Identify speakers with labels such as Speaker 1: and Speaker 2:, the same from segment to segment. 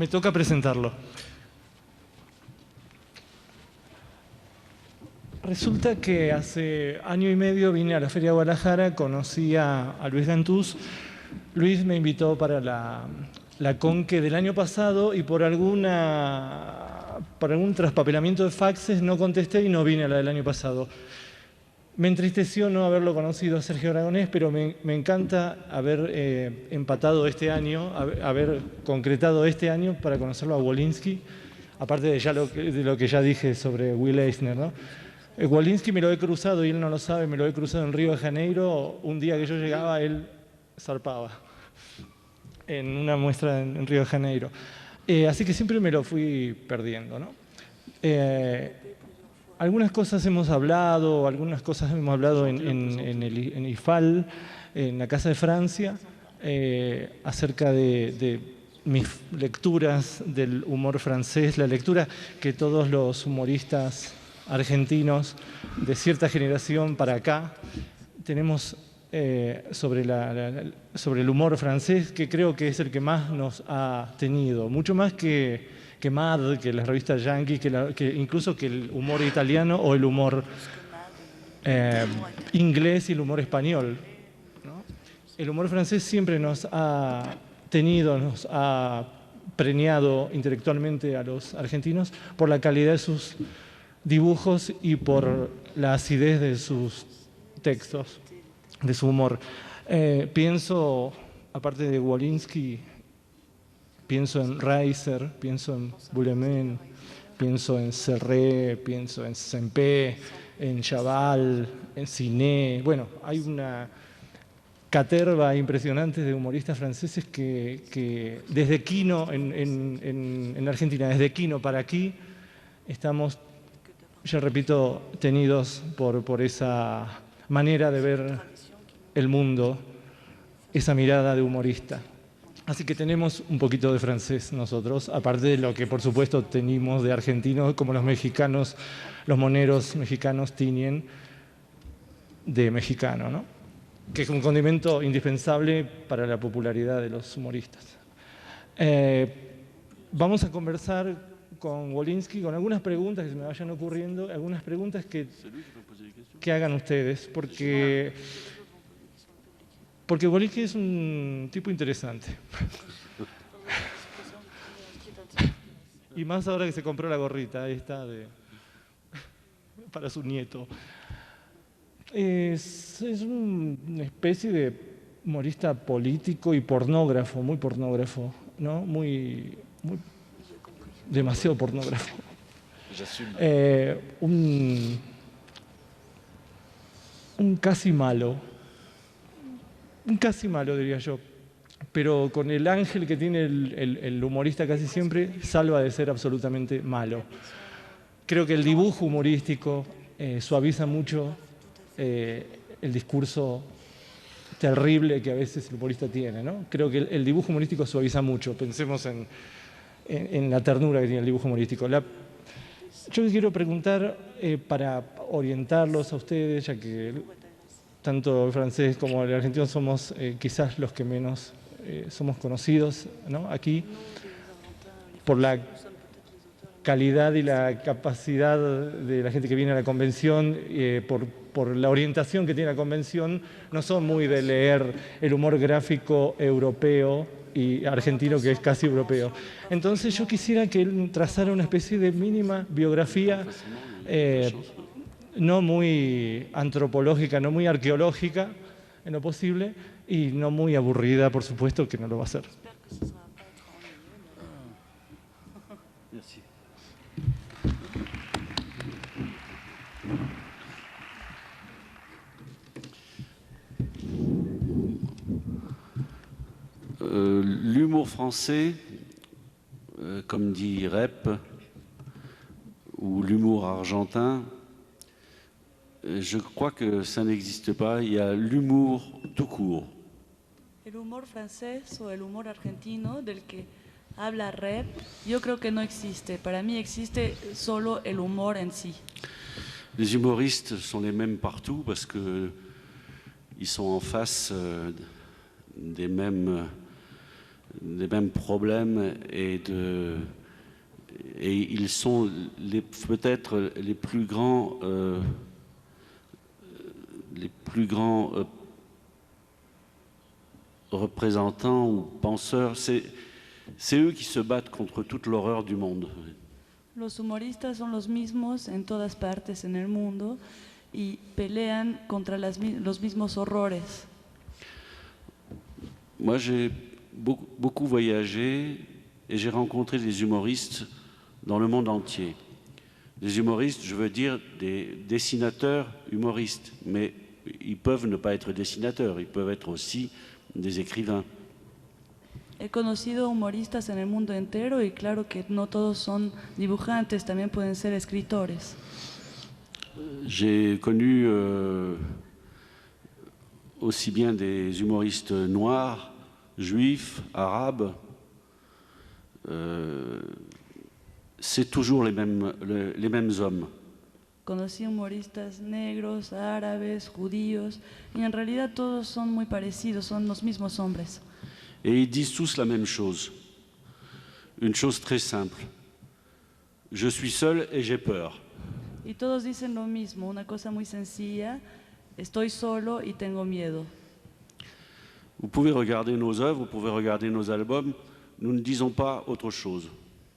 Speaker 1: Me toca presentarlo. Resulta que hace año y medio vine a la Feria de Guadalajara, conocí a Luis Gantús. Luis me invitó para la Conque del año pasado y por algún traspapelamiento de faxes no contesté y no vine a la del año pasado. Me entristeció no haberlo conocido a Sergio Aragonés, pero me encanta haber empatado este año, haber concretado este año para conocerlo a Wolinski, aparte de lo que ya dije sobre Will Eisner, ¿no? Wolinski me lo he cruzado, y él no lo sabe, me lo he cruzado en Río de Janeiro. Un día que yo llegaba, él zarpaba en una muestra en Río de Janeiro. Así que siempre me lo fui perdiendo, ¿no? Algunas cosas hemos hablado en el IFAL, en la Casa de Francia, acerca de mis lecturas del humor francés, la lectura que todos los humoristas argentinos de cierta generación para acá tenemos sobre el humor francés, que creo que es el que más nos ha tenido, mucho más que Mad, que las revistas yankee, incluso que el humor italiano o el humor inglés y el humor español, ¿no? El humor francés siempre nos ha premiado intelectualmente a los argentinos por la calidad de sus dibujos y por la acidez de sus textos, de su humor. Pienso, aparte de Wolinski, pienso en Reiser, pienso en Boulemin, pienso en Serré, pienso en Sempé, en Chaval, en Ciné. Bueno, hay una caterva impresionante de humoristas franceses que desde Quino, en Argentina, desde Quino para aquí, estamos, ya repito, tenidos por esa manera de ver el mundo, esa mirada de humorista. Así que tenemos un poquito de francés nosotros, aparte de lo que por supuesto tenemos de argentino, como los mexicanos, los moneros mexicanos tiñen de mexicano, ¿no? Que es un condimento indispensable para la popularidad de los humoristas. Vamos a conversar con Wolinski, con algunas preguntas que se me vayan ocurriendo, algunas preguntas que hagan ustedes, porque Wolinski es un tipo interesante. Y más ahora que se compró la gorrita esta para su nieto. Es una especie de humorista político y pornógrafo, muy pornógrafo, ¿no? Muy demasiado pornógrafo. Un casi malo. Un casi malo, diría yo. Pero con el ángel que tiene el humorista casi siempre, salva de ser absolutamente malo. Creo que el dibujo humorístico suaviza mucho el discurso terrible que a veces el humorista tiene, ¿no? Creo que el dibujo humorístico suaviza mucho. Pensemos en la ternura que tiene el dibujo humorístico. Yo quiero preguntar, para orientarlos a ustedes, ya que tanto el francés como el argentino somos quizás los que menos somos conocidos, ¿no? Aquí, por la calidad y la capacidad de la gente que viene a la convención, por la orientación que tiene la convención, no son muy de leer el humor gráfico europeo y argentino, que es casi europeo. Entonces yo quisiera que él trazara una especie de mínima biografía, no muy antropológica, no muy arqueológica en lo posible, y no muy aburrida, por supuesto, que no lo va a hacer.
Speaker 2: L'humour français, comme dit Rep, ou l'humour argentin, je crois que ça n'existe pas. Il y a l'humour tout court.
Speaker 3: El humor francés o el humor argentino del que habla Rep, yo creo que no existe. Para mí existe solo el humor en sí.
Speaker 2: Les humoristes sont les mêmes partout parce qu'ils sont en face des mêmes des mêmes problèmes et ils sont peut-être les plus grands représentants ou penseurs. C'est eux qui se battent contre toute l'horreur du monde.
Speaker 3: Los humoristas son los mismos en todas partes en el mundo y pelean contra los mismos horrores.
Speaker 2: Moi, j'ai beaucoup voyagé et j'ai rencontré des humoristes dans le monde entier. Des humoristes, je veux dire des dessinateurs humoristes, mais ils peuvent ne pas être dessinateurs, ils peuvent être aussi des écrivains.
Speaker 3: He conocido humoristas en el mundo entero y claro que no todos son dibujantes, también pueden ser escritores.
Speaker 2: J'ai connu aussi bien des humoristes noirs, juifs, arabes. C'est toujours les mêmes hommes.
Speaker 3: Conocí humoristas negros, árabes, judíos y en realidad todos son muy parecidos, son los mismos hombres.
Speaker 2: Et ils disent tous la même chose. Une chose très simple. Je suis seul et j'ai peur.
Speaker 3: Y todos dicen lo mismo, una cosa muy sencilla, estoy solo y tengo miedo.
Speaker 2: Vous pouvez regarder nos œuvres, vous pouvez regarder nos albums, nous ne disons pas autre chose.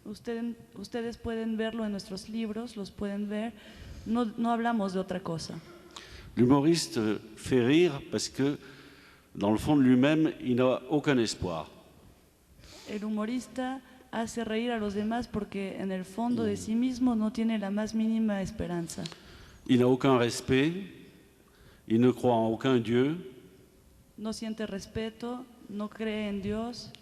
Speaker 3: Ustedes pueden verlo en nuestros libros, los pueden ver, no hablamos de otra cosa.
Speaker 2: L'humoriste fait rire parce que dans le fond de lui-même, il n'a aucun espoir.
Speaker 3: El humorista hace reír a los demás porque en el fondo de sí mismo no tiene la más mínima esperanza.
Speaker 2: Il n'a aucun respect, il ne croit en aucun Dieu.
Speaker 3: No siente respeto, no cree en Dios.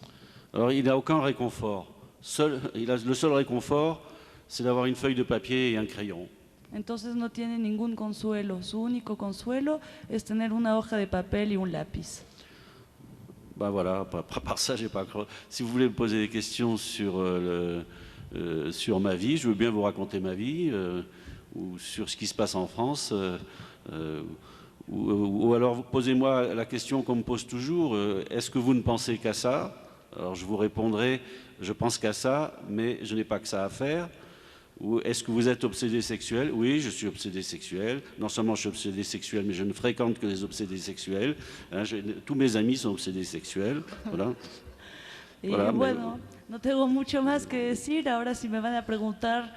Speaker 2: Alors il n'a aucun réconfort. Le seul réconfort, c'est d'avoir une feuille de papier et un crayon.
Speaker 3: Entonces no tiene ningún consuelo. Su único consuelo es tener una hoja de papel y un lápiz.
Speaker 2: Ben voilà, par ça, j'ai pas. Si vous voulez me poser des questions sur ma vie, je veux bien vous raconter ma vie, ou sur ce qui se passe en France, ou alors posez-moi la question qu'on me pose toujours, est-ce que vous ne pensez qu'à ça? Alors je vous répondrai, je pense qu'à ça, mais je n'ai pas que ça à faire. Ou est-ce que vous êtes obsédé sexuel? Oui, je suis obsédé sexuel. Non seulement je suis obsédé sexuel, mais je ne fréquente que les obsédés sexuels. Hein, tous mes amis sont obsédés sexuels. Voilà.
Speaker 3: Y bueno, no tengo mucho más que decir. Ahora si me van a preguntar,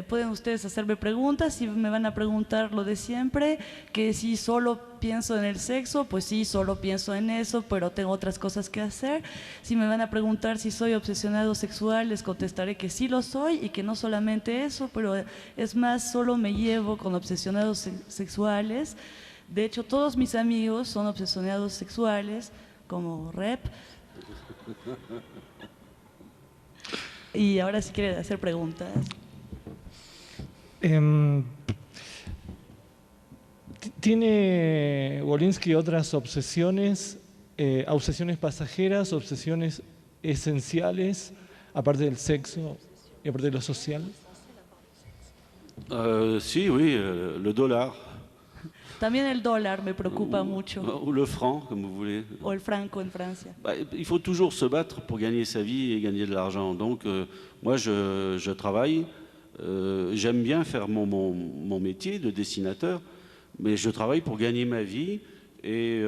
Speaker 3: pueden ustedes hacerme preguntas. Si me van a preguntar lo de siempre, que si solo pienso en el sexo, pues sí, solo pienso en eso, pero tengo otras cosas que hacer. Si me van a preguntar si soy obsesionado sexual, les contestaré que sí lo soy y que no solamente eso, pero es más, solo me llevo con obsesionados sexuales. De hecho, todos mis amigos son obsesionados sexuales, como Rep. Y ahora si quieren hacer preguntas.
Speaker 1: ¿Tiene Wolinski otras obsesiones, obsesiones pasajeras, obsesiones esenciales, aparte del sexo y aparte de lo social?
Speaker 2: Si, oui, le dollar.
Speaker 3: También el dólar me preocupa mucho.
Speaker 2: Ou le franc, comme vous voulez.
Speaker 3: O el franco en Francia.
Speaker 2: Il faut toujours se battre pour gagner sa vie et gagner de l'argent. Donc, moi, je travaille. J'aime bien faire mon métier de dessinateur, mais je travaille pour gagner ma vie et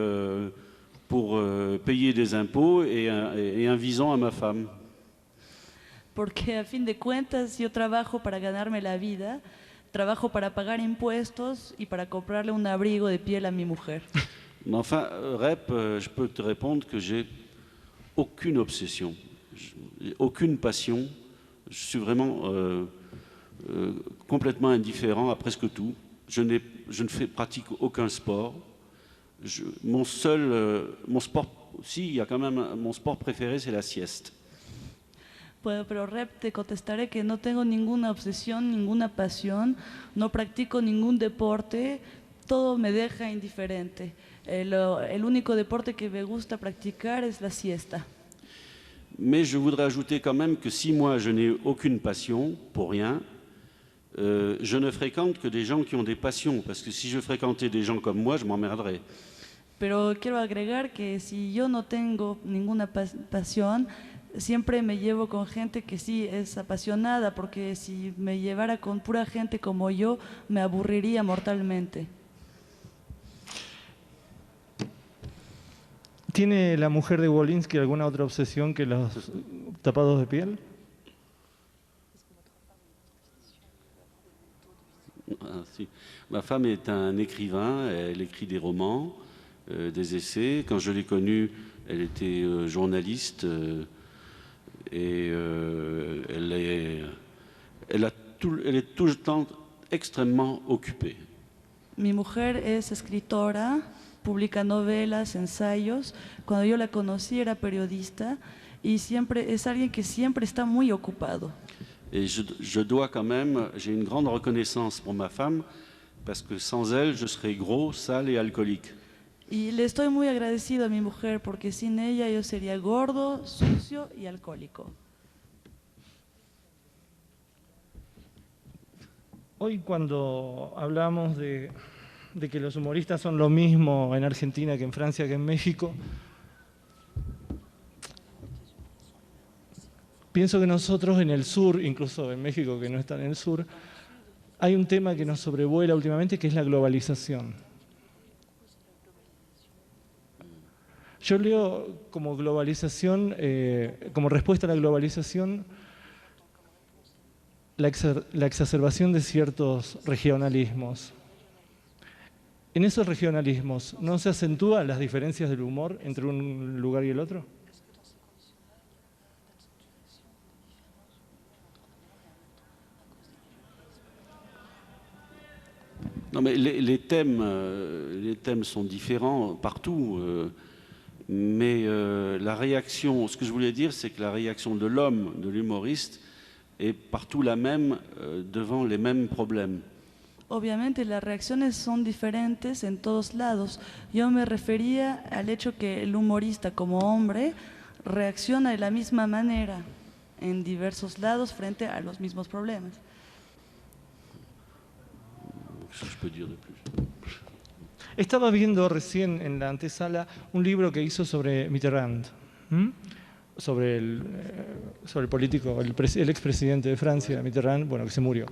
Speaker 2: pour payer des impôts et un vison à ma femme.
Speaker 3: Porque a fin de cuentas yo trabajo para ganarme la vida, trabajo para pagar impuestos y para comprarle un abrigo de piel a mi mujer.
Speaker 2: Mais enfin, Rep, je peux te répondre que j'ai aucune obsession, aucune passion. Je suis vraiment complètement indifférent à presque tout. Je ne pratique aucun sport. Mon sport, si, il y a quand même mon sport préféré, c'est la sieste.
Speaker 3: Pero Rep, te contestaré que no tengo ninguna obsesión, ninguna pasión, no practico ningún deporte, todo me deja indiferente. El único deporte que me gusta practicar es la siesta.
Speaker 2: Mais je voudrais ajouter quand même que si moi je n'ai aucune passion pour rien, je ne fréquente que des gens qui ont des passions, parce que si je fréquentais des gens comme moi, je m'emmerderais.
Speaker 3: Pero quiero agregar que si yo no tengo ninguna pasión, siempre me llevo con gente que sí es apasionada, porque si me llevara con pura gente como yo, me aburriría mortalmente.
Speaker 1: ¿Tiene la mujer de Wolinski alguna otra obsesión que los tapados de piel?
Speaker 2: Ah, si. Ma femme est un écrivain, elle écrit des romans, des essais. Quand je l'ai connue, elle était journaliste et elle est tout le temps extrêmement occupée.
Speaker 3: Mi mujer es escritora, publica novelas, ensayos. Cuando yo la conocí era periodista y siempre es alguien que siempre está muy ocupado.
Speaker 2: Et je dois quand même, j'ai une grande reconnaissance pour ma femme, parce que sans elle, je serais gros, sale et alcoolique.
Speaker 3: Y le estoy muy agradecido a mi mujer porque sin ella yo sería gordo, sucio y alcohólico.
Speaker 1: Hoy cuando hablamos de que los humoristas son lo mismo en Argentina que en Francia que en México, pienso que nosotros en el sur, incluso en México que no está en el sur, hay un tema que nos sobrevuela últimamente que es la globalización. Yo leo como globalización, como respuesta a la globalización, la exacerbación de ciertos regionalismos. ¿En esos regionalismos no se acentúan las diferencias del humor entre un lugar y el otro?
Speaker 2: Non, mais les thèmes sont différents partout, mais la réaction, ce que je voulais dire, c'est que la réaction de l'homme, de l'humoriste, est partout la même devant les mêmes problèmes.
Speaker 3: Obviamente las reacciones son diferentes en todos lados. Yo me refería al hecho que el humorista como hombre reacciona de la misma manera en diversos lados frente a los mismos problemas.
Speaker 1: Estaba viendo recién en la antesala un libro que hizo sobre Mitterrand, sobre el político, el expresidente de Francia, Mitterrand, bueno, que se murió.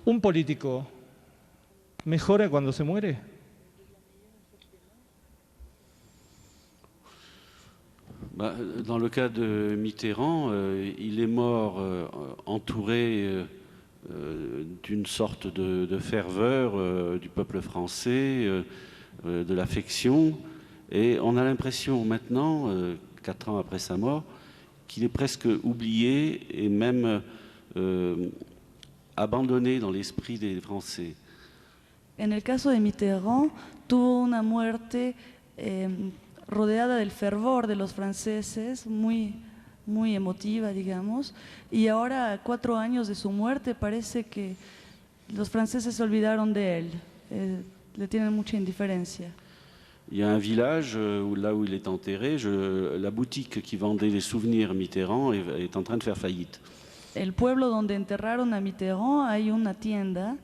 Speaker 1: ¿Un político mejora cuando se muere?
Speaker 2: Dans le cas de Mitterrand, il est mort entouré d'une sorte de ferveur du peuple français, de l'affection. Et on a l'impression maintenant, 4 ans après sa mort, qu'il est presque oublié et même abandonné dans l'esprit des Français.
Speaker 3: En el caso de Mitterrand, tuvo una muerte rodeada del fervor de los franceses, muy emotiva, digamos, y ahora, 4 años de su muerte, parece que los franceses se olvidaron de él, le tienen mucha indiferencia.
Speaker 2: Il y a un village là où il est enterré, la boutique qui vendait les souvenirs Mitterrand est en train de faire faillite.
Speaker 3: El pueblo donde enterraron a Mitterrand hay una tienda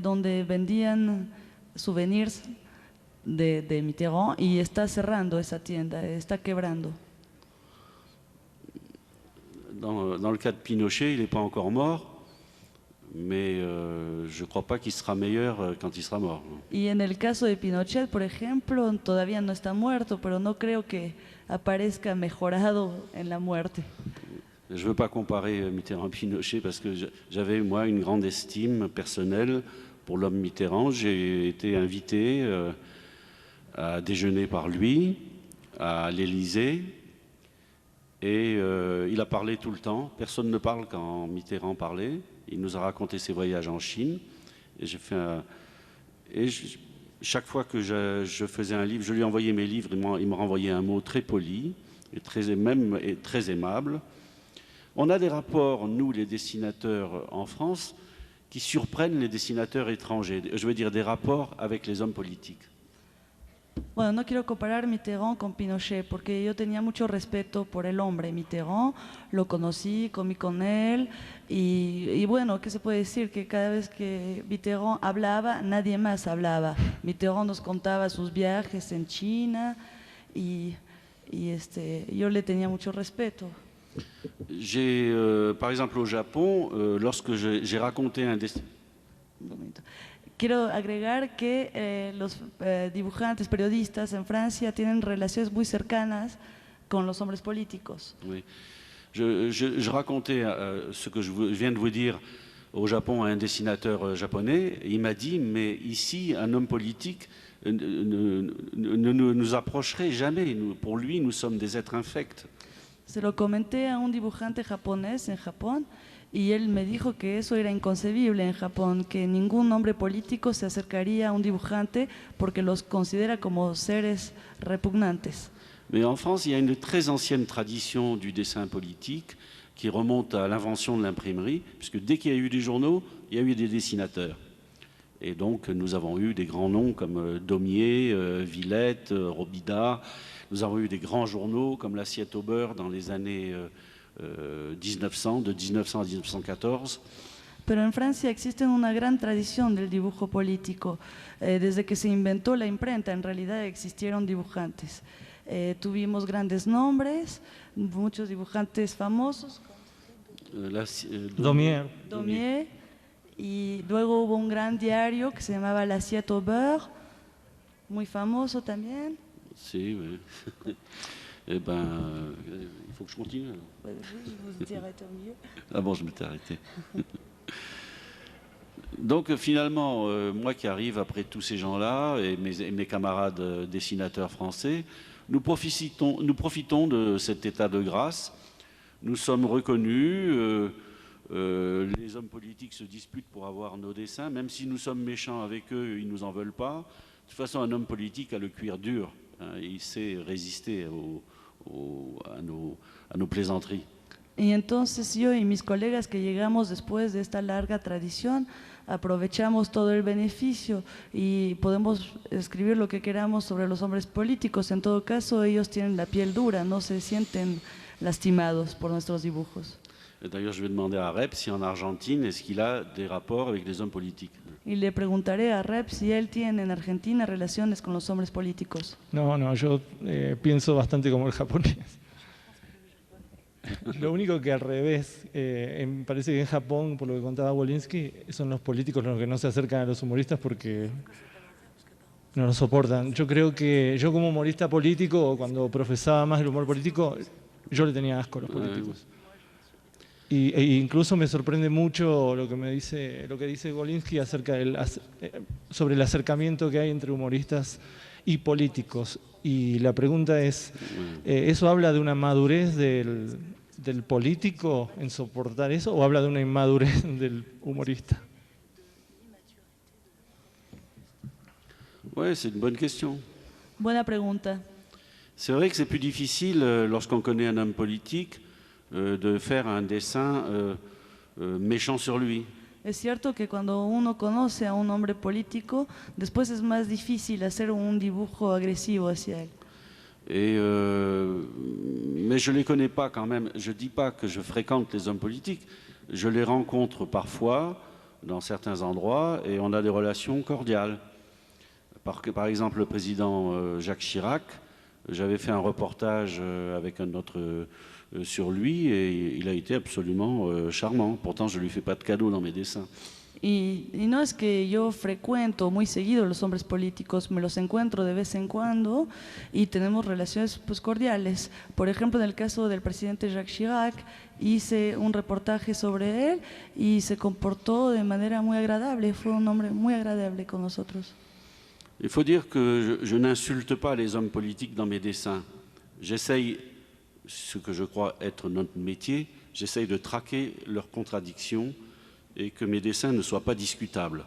Speaker 3: donde vendían souvenirs de Mitterrand y está cerrando esa tienda, está quebrando.
Speaker 2: Dans le cas de Pinochet, il n'est pas encore mort, mais je ne crois pas qu'il sera meilleur quand il sera mort.
Speaker 3: Y en el caso de Pinochet, por ejemplo, todavía no está muerto, pero no creo que aparezca mejorado en la muerte.
Speaker 2: Je ne veux pas comparer Mitterrand et Pinochet parce que j'avais, moi, une grande estime personnelle pour l'homme Mitterrand. J'ai été invité à déjeuner par lui à l'Élysée et il a parlé tout le temps. Personne ne parle quand Mitterrand parlait. Il nous a raconté ses voyages en Chine. Et chaque fois que je faisais un livre, je lui envoyais mes livres, il me renvoyait un mot très poli et très aimable. On a des rapports, nous, les dessinateurs en France, qui surprennent les dessinateurs étrangers. Je veux dire des rapports avec les hommes politiques.
Speaker 3: Bueno, no quiero comparar Mitterrand con Pinochet porque yo tenía mucho respeto por el hombre. Mitterrand lo conocí, comí con él y bueno, ¿qué se puede decir? Que cada vez que Mitterrand hablaba, nadie más hablaba. Mitterrand nos contaba sus viajes en China y yo le tenía mucho respeto.
Speaker 2: Par exemple, au Japon, lorsque j'ai raconté un dessin...
Speaker 3: Quiero agregar que los dibujantes, periodistas en Francia tienen relaciones muy cercanas con los hombres políticos.
Speaker 2: Oui. Je racontais ce que je viens de vous dire au Japon à un dessinateur japonais. Il m'a dit, mais ici, un homme politique ne nous approcherait jamais. Pour lui, nous sommes des êtres infects.
Speaker 3: Se lo comenté a un dibujante japonés en Japón y él me dijo que eso era inconcebible en Japón, que ningún hombre político se acercaría a un dibujante porque los considera como seres repugnantes.
Speaker 2: Mais en France, il y a une très ancienne tradition du dessin politique qui remonte à l'invention de l'imprimerie, puisque dès qu'il y a eu des journaux, il y a eu des dessinateurs. Et donc, nous avons eu des grands noms comme Daumier, Villette, Robida. Nous avons eu des grands journaux comme l'Assiette au beurre dans les années 1900, de 1900 a 1914.
Speaker 3: Pero en Francia existe una gran tradición del dibujo político. Desde que se inventó la imprenta, en realidad existieron dibujantes. Tuvimos grandes nombres, muchos dibujantes famosos.
Speaker 1: Daumier.
Speaker 3: Y luego hubo un gran diario que se llamaba l'Assiette au beurre, muy famoso también.
Speaker 2: Si, oui. Eh ben, il faut que je continue.
Speaker 3: Oui, vous étiez arrêté au milieu.
Speaker 2: Ah bon, je m'étais arrêté. Donc finalement, moi qui arrive après tous ces gens-là et mes camarades dessinateurs français, nous profitons de cet état de grâce. Nous sommes reconnus, les hommes politiques se disputent pour avoir nos dessins, même si nous sommes méchants avec eux, ils ne nous en veulent pas. De toute façon, un homme politique a le cuir dur, hein, il sait résister à nos plaisanteries.
Speaker 3: Y entonces yo y mis colegas que llegamos después de esta larga tradición, aprovechamos todo el beneficio y podemos escribir lo que queramos sobre los hombres políticos. En todo caso, ellos tienen la piel dura, no se sienten lastimados por nuestros dibujos.
Speaker 2: D'ailleurs, je vais demander à Rep si en Argentine, est-ce qu'il a des rapports avec les hommes politiques.
Speaker 3: Y le preguntaré a Rep si él tiene en Argentina relaciones con los hombres políticos.
Speaker 1: No, yo pienso bastante como el japonés. Lo único que al revés, me parece que en Japón, por lo que contaba Wolinski, son los políticos los que no se acercan a los humoristas porque no lo soportan. Yo creo que yo como humorista político, cuando profesaba más el humor político, yo le tenía asco a los políticos. E incluso me sorprende mucho lo que dice Wolinski acerca sobre el acercamiento que hay entre humoristas y políticos. Y la pregunta es, ¿eso habla de una madurez del político en soportar eso o habla de una inmadurez del humorista?
Speaker 2: Oui, c'est une bonne question.
Speaker 3: Buena pregunta.
Speaker 2: C'est vrai que c'est plus difficile, lorsqu'on connaît un homme politique, de faire un dessin méchant sur lui.
Speaker 3: Es cierto que cuando uno conoce a un hombre político, después es más difícil hacer un dibujo agresivo hacia él.
Speaker 2: Mais je ne les connais pas quand même. Je ne dis pas que je fréquente les hommes politiques. Je les rencontre parfois dans certains endroits et on a des relations cordiales. Par exemple, le président Jacques Chirac, j'avais fait un reportage avec un autre sur lui et il a été absolument charmant. Pourtant, je ne lui fais pas de cadeaux dans mes dessins.
Speaker 3: Y no es que yo frecuento muy seguido los hombres políticos, me los encuentro de vez en cuando y tenemos relaciones pues, cordiales. Por ejemplo, en el caso del presidente Jacques Chirac, hice un reportaje sobre él y se comportó de manera muy agradable, fue un hombre muy agradable con nosotros.
Speaker 2: Il faut dire que je n'insulte pas les hommes politiques dans mes dessins. J'essaye, ce que je crois être notre métier, j'essaye de traquer leurs contradictions et que mes dessins ne soient pas discutables.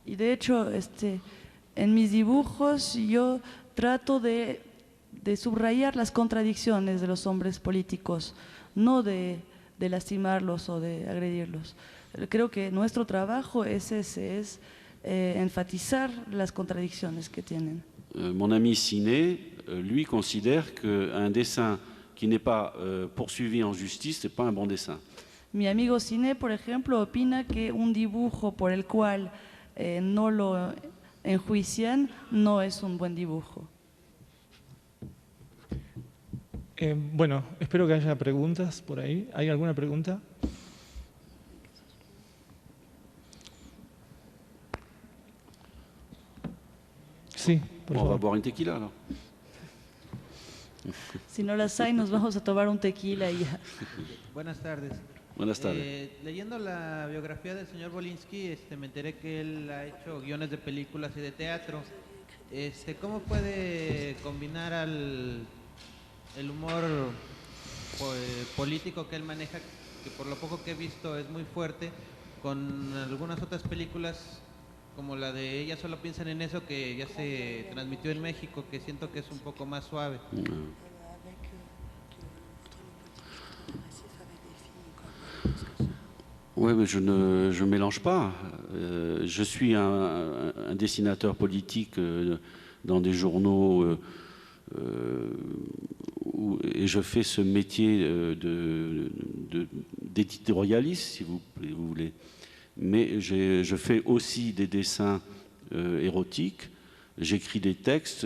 Speaker 3: Y de hecho, en mis dibujos yo trato de subrayar las contradicciones de los hombres políticos, no de lastimarlos o de agredirlos. Creo que nuestro trabajo es ese, enfatizar las contradicciones que tienen.
Speaker 2: Mon ami Ciné, lui, considère qu'un dessin qui n'est pas poursuivi en justice, ce n'est pas un bon dessin.
Speaker 3: Mi amigo Ciné, por ejemplo, opina que un dibujo por el cual no lo enjuician no es un buen dibujo.
Speaker 1: Bueno, espero que haya preguntas por ahí. ¿Hay alguna pregunta? Sí, por
Speaker 2: On va
Speaker 1: favor.
Speaker 2: boire une tequila alors.
Speaker 3: Si no las hay, nos vamos a tomar un tequila y ya.
Speaker 4: Buenas tardes.
Speaker 2: Buenas tardes.
Speaker 4: Leyendo la biografía del señor Wolinski, me enteré que él ha hecho guiones de películas y de teatro. ¿Cómo puede combinar el humor político que él maneja, que por lo poco que he visto es muy fuerte, con algunas otras películas como la de Ella solo piensan en eso, que ya se transmitió en México, que siento que es un poco más suave?
Speaker 2: Oui, mais je ne mélange pas. Je suis un dessinateur politique dans des journaux et je fais ce métier d'éditorialiste, si vous voulez. Mais je fais aussi des dessins érotiques, j'écris des textes,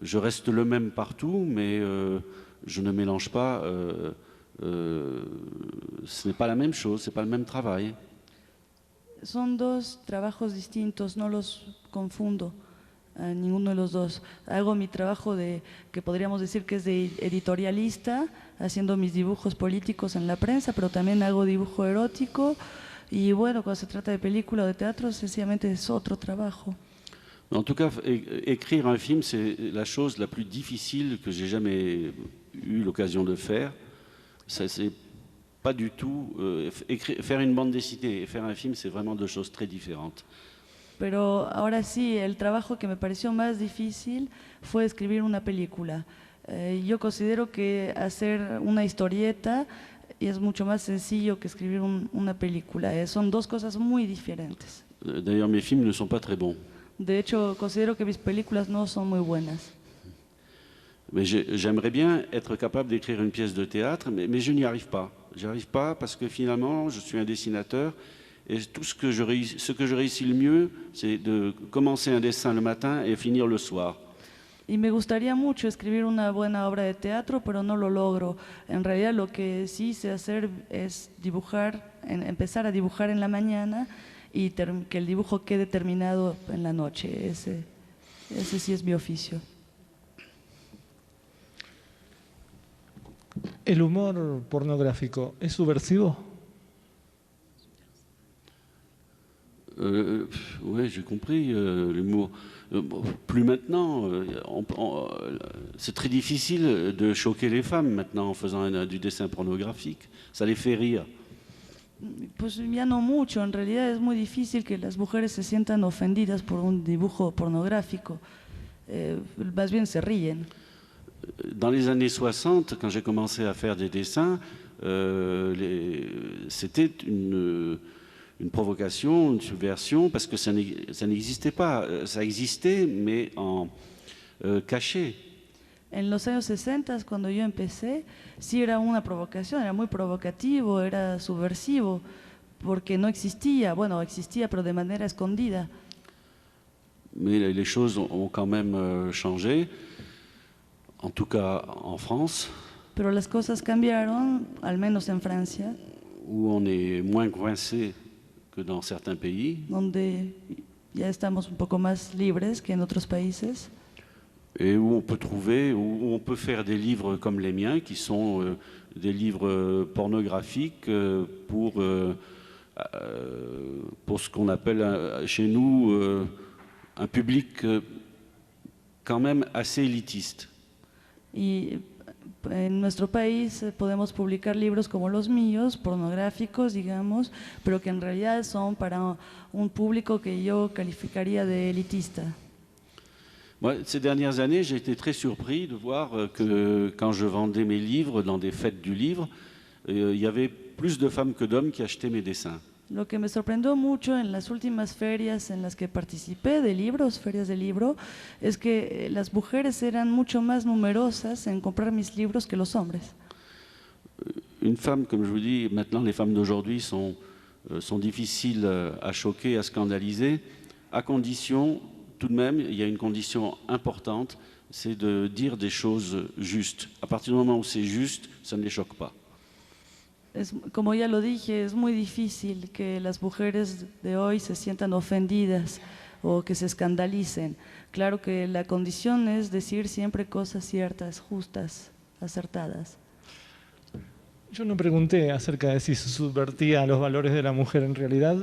Speaker 2: je reste le même partout, mais je ne mélange pas. Ce n'est pas la même chose, ce n'est pas le même travail.
Speaker 3: Son dos trabajos distintos, no los confundo, ninguno de los dos. Hago mi trabajo que podríamos decir que es de editorialista, haciendo mis dibujos políticos en la prensa, pero también hago dibujo erótico y bueno, cuando se trata de película o de teatro, sencillamente es otro trabajo.
Speaker 2: En tout cas, écrire un film, c'est la chose la plus difficile que j'ai jamais eu l'occasion de faire. C'est pas du tout faire une bande dessinée et faire un film, c'est vraiment deux choses très différentes.
Speaker 3: Pero ahora sí, el trabajo que me pareció más difícil fue escribir una película. Yo considero que hacer una historieta es mucho más sencillo que escribir una película. Son dos cosas muy diferentes.
Speaker 2: D'ailleurs, mes films ne sont pas très bons.
Speaker 3: De hecho, considero que mis películas no son muy buenas.
Speaker 2: Mais j'aimerais bien être capable d'écrire une pièce de théâtre, mais je n'y arrive pas. Je n'y arrive pas parce que finalement, je suis un dessinateur et tout ce que je réussis le mieux, c'est de commencer un dessin le matin et finir le soir.
Speaker 3: Y me gustaría mucho escribir una buena obra de teatro, pero no lo logro. En realidad lo que sí sé hacer es empezar a dibujar en la mañana y que el dibujo quede terminado en la noche. Ese sí es mi oficio.
Speaker 1: ¿El humor pornográfico es subversivo?
Speaker 2: Oui, j'ai compris l'humour. Plus maintenant, c'est très difficile de choquer les femmes maintenant en faisant du dessin pornographique. Ça les fait rire.
Speaker 3: Pues ya no mucho, en realidad es muy difícil que las mujeres se sientan ofendidas por un dibujo pornográfico, más bien se ríen.
Speaker 2: Dans les années 60, quand j'ai commencé à faire des dessins, c'était une provocation, une subversion, parce que ça n'existait pas. Ça existait, mais en caché.
Speaker 3: En los años 60, cuando yo empecé, sí era una provocación, era muy provocativo, era subversivo, porque no existía, bueno, existía, pero de manera escondida.
Speaker 2: Mais les choses ont quand même changé, en tout cas en France.
Speaker 3: Pero las cosas cambiaron, al menos en Francia.
Speaker 2: Où on est moins coincé que dans certains pays.
Speaker 3: Donde ya estamos un poco más libres que en otros países.
Speaker 2: Et où on peut trouver, où on peut faire des livres comme les miens, qui sont des livres pornographiques pour ce qu'on appelle chez nous un public quand même assez élitiste.
Speaker 3: Y en nuestro país podemos publicar libros como los míos, pornográficos, digamos, pero que en realidad son para un público que yo calificaría de elitista.
Speaker 2: Moi, ces dernières années, j'ai été très surpris de voir que quand je vendais mes livres dans des fêtes du livre, il y avait plus de femmes que d'hommes qui achetaient mes dessins.
Speaker 3: Lo que me sorprendió mucho en las últimas ferias en las que participé de libros, ferias de libro, es que las mujeres eran mucho más numerosas en comprar mis libros que los hombres.
Speaker 2: Une femme, comme je vous dis, maintenant les femmes d'aujourd'hui sont difficiles à choquer, à scandaliser, à condition, tout de même, il y a une condition importante, c'est de dire des choses justes. À partir du moment où c'est juste, ça ne les choque pas.
Speaker 3: Como ya lo dije, es muy difícil que las mujeres de hoy se sientan ofendidas o que se escandalicen. Claro que la condición es decir siempre cosas ciertas, justas, acertadas.
Speaker 1: Yo no pregunté acerca de si se subvertía los valores de la mujer en realidad,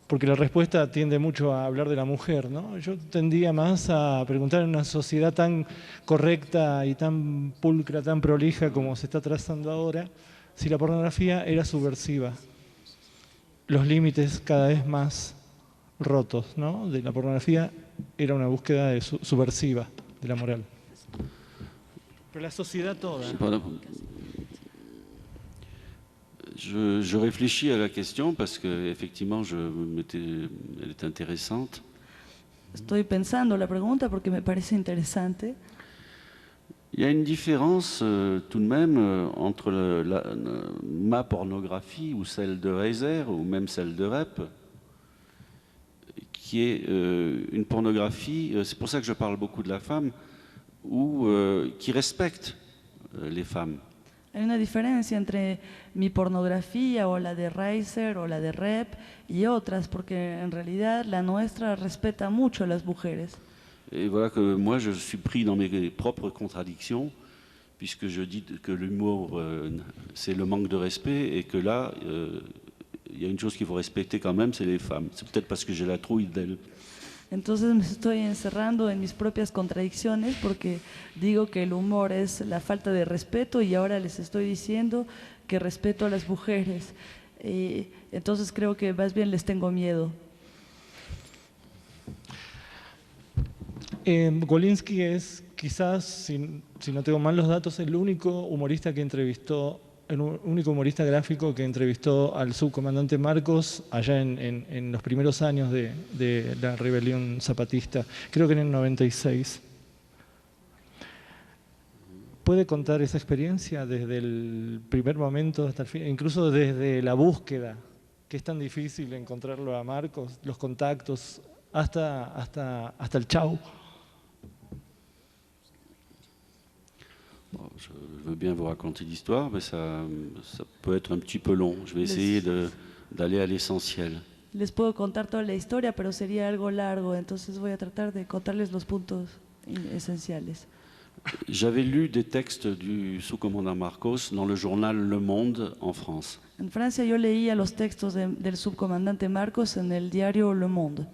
Speaker 1: porque la respuesta tiende mucho a hablar de la mujer, ¿no? Yo tendía más a preguntar en una sociedad tan correcta y tan pulcra, tan prolija como se está trazando ahora, si la pornografía era subversiva. Los límites cada vez más rotos, ¿no? De la pornografía era una búsqueda subversiva de la moral. Pero la sociedad toda.
Speaker 2: Je réfléchis à la question parce qu'effectivement, elle est intéressante.
Speaker 3: Estoy pensando la pregunta porque me parece interesante.
Speaker 2: Il y a une différence tout de même entre ma pornographie ou celle de Reiser ou même celle de Rep, qui est une pornographie, c'est pour ça que je parle beaucoup de la femme, qui respecte les femmes.
Speaker 3: Hay una diferencia entre mi pornografía o la de Reiser o la de Rep y otras, porque en realidad la nuestra respeta mucho a las mujeres.
Speaker 2: Et voilà que moi je suis pris dans mes propres contradictions, puisque je dis que l'humour c'est le manque de respect et que là il y a une chose qu'il faut respecter quand même, c'est les femmes. C'est peut-être parce que j'ai la trouille d'elles.
Speaker 3: Entonces me estoy encerrando en mis propias contradicciones porque digo que el humor es la falta de respeto y ahora les estoy diciendo que respeto a las mujeres. Entonces creo que más bien les tengo miedo.
Speaker 1: Wolinski es quizás, si no tengo mal los datos, el único humorista gráfico que entrevistó al subcomandante Marcos allá en los primeros años de la rebelión zapatista, creo que en el 96. ¿Puede contar esa experiencia desde el primer momento hasta el fin, incluso desde la búsqueda, que es tan difícil encontrarlo a Marcos, los contactos, hasta el chau?
Speaker 2: Je veux bien vous raconter l'histoire, mais ça peut être un petit peu long. Je vais essayer d'aller à l'essentiel.
Speaker 3: Les puedo contar toda la historia, pero sería algo largo, entonces voy a tratar de contarles los puntos esenciales.
Speaker 2: J'avais lu des textes du sous-commandant Marcos dans le journal Le Monde en France.
Speaker 3: En Francia yo leía los textos del subcomandante Marcos en el diario Le Monde.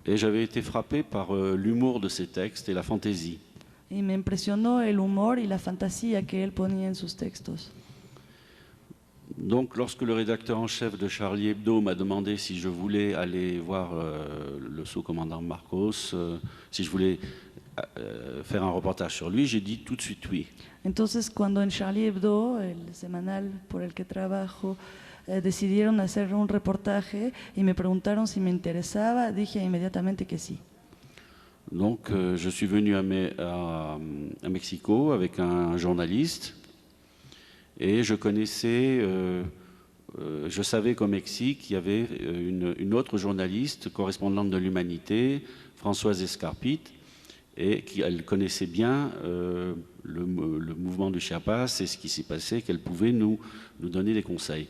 Speaker 2: Et j'avais été frappé par l'humour de ces textes et la fantaisie.
Speaker 3: Y me impresionó el humor y la fantasía que él ponía en sus textos.
Speaker 2: Donc, lorsque le rédacteur en chef de Charlie Hebdo m'a demandé si je voulais aller voir le sous-commandant Marcos, si je voulais faire un reportage sur lui, j'ai dit tout de suite oui.
Speaker 3: Entonces, cuando en Charlie Hebdo, el semanal por el que trabajo, decidieron hacer un reportaje y me preguntaron si me interesaba, dije inmediatamente que sí.
Speaker 2: Donc, je suis venu à Mexico avec un journaliste et je connaissais, je savais qu'au Mexique, il y avait une autre journaliste, correspondante de l'Humanité, Françoise Escarpit, et elle connaissait bien le mouvement de Chiapas et ce qui s'y passait, qu'elle pouvait nous donner des conseils.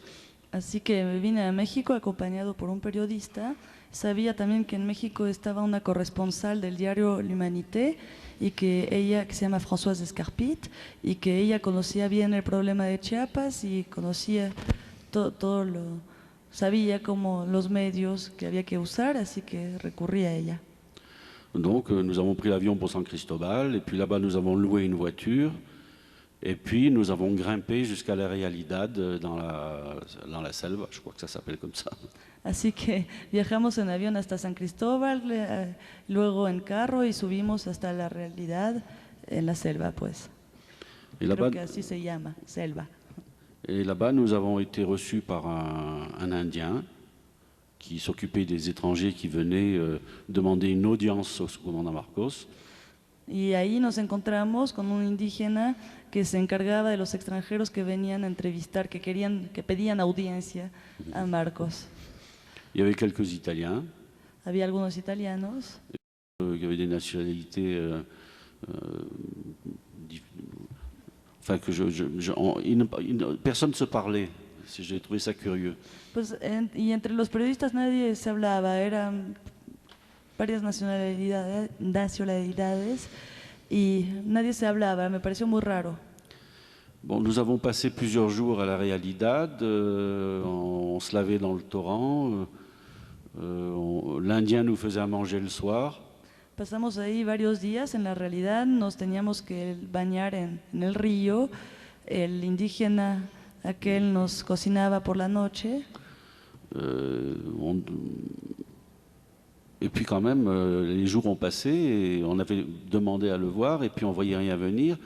Speaker 3: Así que me vine a México acompañado por un periodista. Sabía también que en México estaba una corresponsal del diario L'Humanité y que ella, que se llama Françoise Escarpit, y que ella conocía bien el problema de Chiapas y conocía sabía como los medios que había que usar, así que recurrí a ella.
Speaker 2: Donc nous avons pris l'avion pour San Cristobal et puis là-bas nous avons loué une voiture et puis nous avons grimpé jusqu'à la Realidad dans la selva, je crois que ça s'appelle comme ça.
Speaker 3: Así que viajamos en avión hasta San Cristóbal, luego en carro y subimos hasta la Realidad en la selva, pues. Creo que así se llama, selva.
Speaker 2: Et là-bas, nous avons été reçus par un Indien qui s'occupait des étrangers qui venaient demander une audience au sous-commandant Marcos.
Speaker 3: Y ahí nos encontramos con un indígena que se encargaba de los extranjeros que venían a entrevistar, que pedían audiencia a Marcos.
Speaker 2: Il y avait quelques Italiens.
Speaker 3: Había algunos italianos.
Speaker 2: Il y avait des nationalités. Enfin, personne ne se parlait. J'ai trouvé ça curieux.
Speaker 3: Pues, y entre los periodistas nadie se hablaba, eran varias nacionalidades y nadie se hablaba, me pareció muy raro.
Speaker 2: Bon, nous avons passé plusieurs jours à la Realidad, on se lavait dans le torrent, l'Indien nous faisait à manger le soir.
Speaker 3: Pasamos ahí varios días en la realidad, nos teníamos que bañar en el río, el indígena aquel nos cocinaba por la noche.
Speaker 2: Et puis quand même, les jours ont passé et on avait demandé à le voir et puis on voyait rien venir.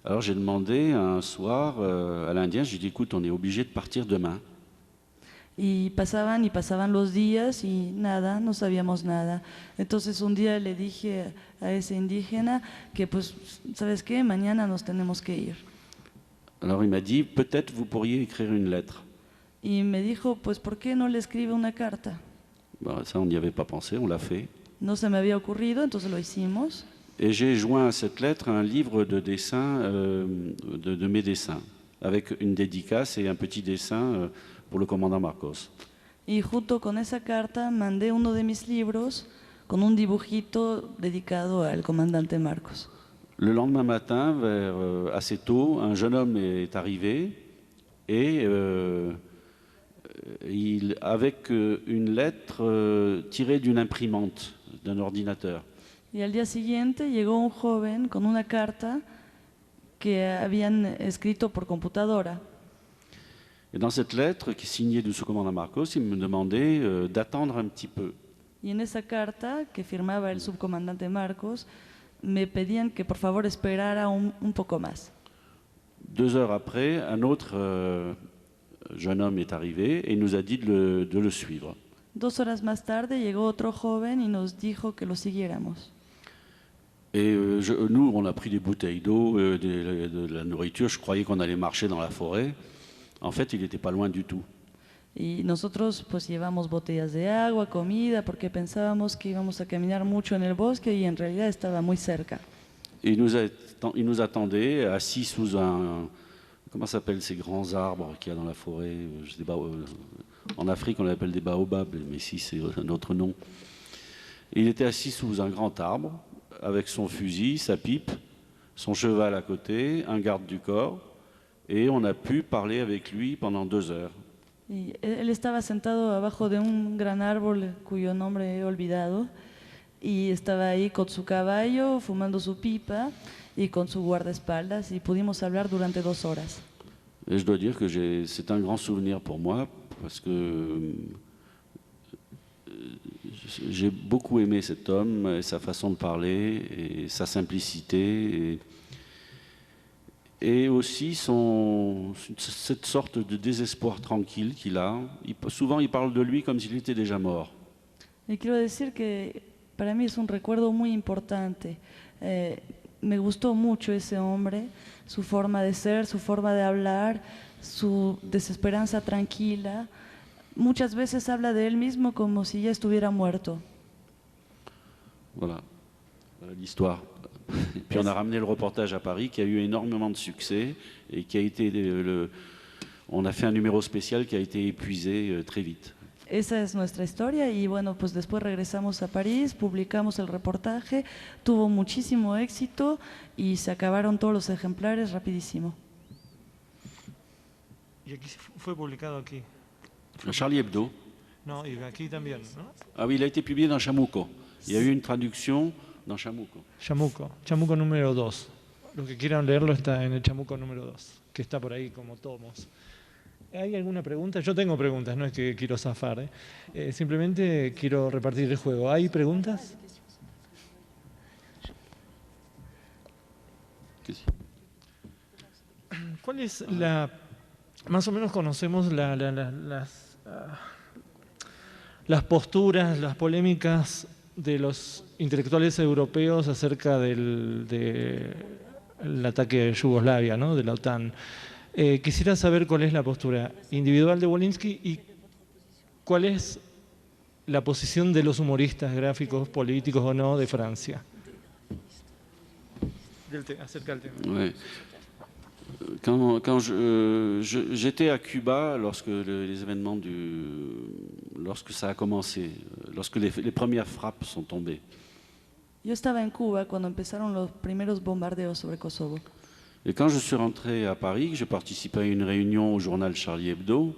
Speaker 2: Alors j'ai demandé un soir à l'Indien, j'ai dit écoute, on est obligé de partir demain.
Speaker 3: Y pasaban los días y nada, no sabíamos nada. Entonces un día le dije a ese indígena que pues, ¿sabes qué? Mañana nos tenemos que ir.
Speaker 2: Alors il m'a dit peut-être vous pourriez écrire une lettre.
Speaker 3: Y me dijo, pues ¿por qué no le escribe una carta?
Speaker 2: Bah, ça on n'y avait pas pensé, on l'a fait.
Speaker 3: No se me había ocurrido, entonces lo hicimos.
Speaker 2: Et j'ai joint à cette lettre un livre de dessins, de mes dessins, avec une dédicace et un petit dessin pour le commandant Marcos.
Speaker 3: Y junto con esa carta mandé uno de mis libros con un dibujito dedicado al comandante Marcos.
Speaker 2: Le lendemain matin, assez tôt, un jeune homme est arrivé et avec une lettre tirée d'une imprimante, d'un ordinateur.
Speaker 3: Y al día siguiente llegó un joven con una carta que habían escrito por computadora.
Speaker 2: Et dans cette lettre, qui est signée du sous-commandant Marcos, il me demandait d'attendre un petit peu.
Speaker 3: Y en esa carta que firmaba el subcomandante Marcos, me pedían que por favor esperara un poco más.
Speaker 2: 2 heures après, un autre jeune homme est arrivé et il nous a dit de le suivre.
Speaker 3: 2 horas más tarde llegó otro joven y nos dijo que lo siguiéramos.
Speaker 2: Et nous, on a pris des bouteilles d'eau, de la nourriture. Je croyais qu'on allait marcher dans la forêt. En fait, il n'était pas loin du tout.
Speaker 3: Y nosotros pues llevamos botellas de agua, comida, porque pensábamos que íbamos a caminar mucho en el bosque y en realidad estaba muy cerca.
Speaker 2: Et il nous attendait assis sous un... Comment s'appellent ces grands arbres qu'il y a dans la forêt? En Afrique, on les appelle des baobabs, mais ici, c'est un autre nom. Et il était assis sous un grand arbre, avec son fusil, sa pipe, son cheval à côté, un garde du corps, et on a pu parler avec lui pendant 2 heures.
Speaker 3: Y él estaba sentado abajo de un gran árbol cuyo nombre he olvidado y estaba ahí con su caballo, fumando su pipa y con su guardaespaldas y pudimos hablar durante 2 horas.
Speaker 2: Et je dois dire que c'est un grand souvenir pour moi parce que j'ai beaucoup aimé cet homme et sa façon de parler et sa simplicité et aussi cette sorte de désespoir tranquille qu'il a. Souvent, il parle de lui comme s'il était déjà mort.
Speaker 3: Y quiero decir que para mí es un recuerdo muy importante. Me gustó mucho ese hombre, su forma de ser, su forma de hablar, su desesperanza tranquila. Muchas veces habla de él mismo como si ya estuviera muerto.
Speaker 2: Voilà l'histoire. Et puis on a ramené le reportage à Paris qui a eu énormément de succès et qui a été on a fait un numéro spécial qui a été épuisé très vite.
Speaker 3: Esa es nuestra historia y bueno, pues después regresamos a París, publicamos el reportaje, tuvo muchísimo éxito y se acabaron todos los ejemplares rapidísimo.
Speaker 1: Y aquí fue publicado aquí.
Speaker 2: Charlie Hebdo.
Speaker 1: No, y aquí también, ¿no?
Speaker 2: Ah oui, il a été publié dans Chamuco. Il y a eu une traduction dans Chamuco.
Speaker 1: Chamuco número 2. Los que quieran leerlo está en el Chamuco número 2, que está por ahí como tomos. ¿Hay alguna pregunta? Yo tengo preguntas, no es que quiero zafar. Simplemente quiero repartir el juego. ¿Hay preguntas? ¿Cuál es más o menos conocemos las posturas, las polémicas de los intelectuales europeos acerca del ataque a Yugoslavia, ¿no? De la OTAN. Quisiera saber cuál es la postura individual de Wolinski y cuál es la posición de los humoristas gráficos, políticos o no, de Francia. Acerca del tema.
Speaker 2: Ouais. Quand j'étais à Cuba lorsque les événements lorsque ça a commencé, lorsque les premières frappes sont tombées.
Speaker 3: Yo estaba en Cuba cuando empezaron los primeros bombardeos sobre Kosovo.
Speaker 2: Et quand je suis rentré à Paris, j'ai participé à une réunion au journal Charlie Hebdo.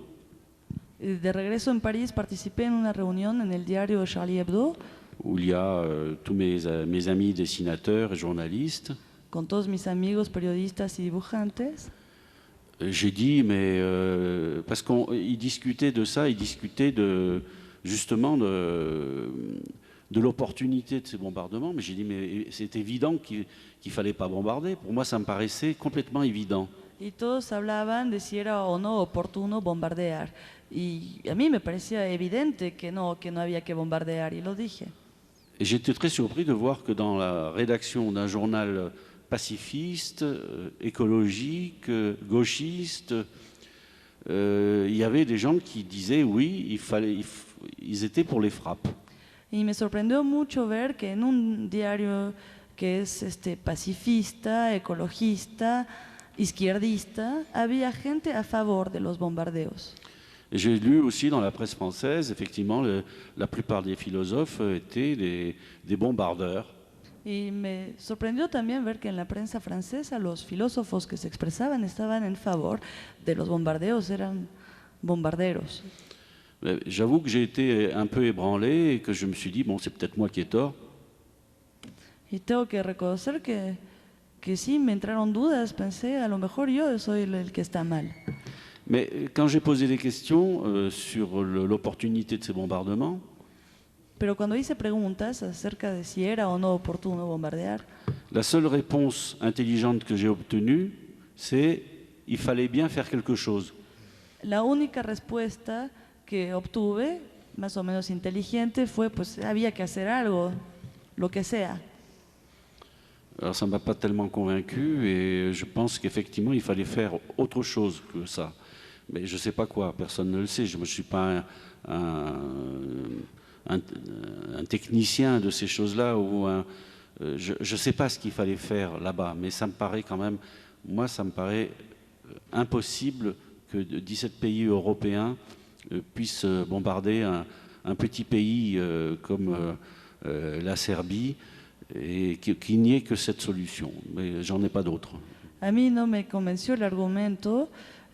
Speaker 3: De regreso en París participé en una reunión en el diario Charlie Hebdo.
Speaker 2: Où il y a tous mes amis dessinateurs et journalistes.
Speaker 3: Con todos mis amigos periodistas y dibujantes.
Speaker 2: J'ai dit, mais parce qu'ils discutaient de ça, ils discutaient justement de l'opportunité de ces bombardements, mais j'ai dit, mais c'est évident qu'il ne fallait pas bombarder. Pour moi, ça me paraissait complètement évident.
Speaker 3: Y todos hablaban de si era o no oportuno bombardear. Y a mí me parecía evidente que no había que bombardear, y lo dije.
Speaker 2: Et j'étais très surpris de voir que dans la rédaction d'un journal pacifiste, écologique, gauchiste, il y avait des gens qui disaient oui, ils étaient pour les frappes.
Speaker 3: Y me sorprendió mucho ver que en un diario que es pacifista, ecologista, izquierdista, había gente a favor de los bombardeos.
Speaker 2: Et j'ai lu aussi dans la presse française, effectivement, la plupart des philosophes étaient des bombardeurs.
Speaker 3: Y me sorprendió también ver que en la prensa francesa los filósofos que se expresaban estaban en favor de los bombardeos, eran bombarderos.
Speaker 2: J'avoue que j'ai été un peu ébranlé et que je me suis dit, bon, c'est peut-être moi qui ai tort.
Speaker 3: Y tengo que reconocer que sí, me entraron dudas, pensé, a lo mejor yo soy el que está mal.
Speaker 2: Mais quand j'ai posé des questions sur l'opportunité de ces bombardements,
Speaker 3: pero cuando hice preguntas acerca de si era o no oportuno bombardear,
Speaker 2: la seule réponse intelligente que j'ai obtenue, c'est il fallait bien faire quelque chose.
Speaker 3: La única respuesta que obtuve, más o menos inteligente, fue pues había que hacer algo, lo que sea.
Speaker 2: Alors ça ne m'a pas tellement convaincu et je pense qu'effectivement il fallait faire autre chose que ça. Mais je ne sais pas quoi, personne ne le sait. Je ne suis pas un technicien de ces choses-là. Je ne sais pas ce qu'il fallait faire là-bas, mais ça me paraît quand même, moi ça me paraît impossible que 17 pays européens puissent bombarder un petit pays comme la Serbie et qu'il n'y ait que cette solution. Mais j'en ai pas d'autre.
Speaker 3: A mí no me convenció el argumento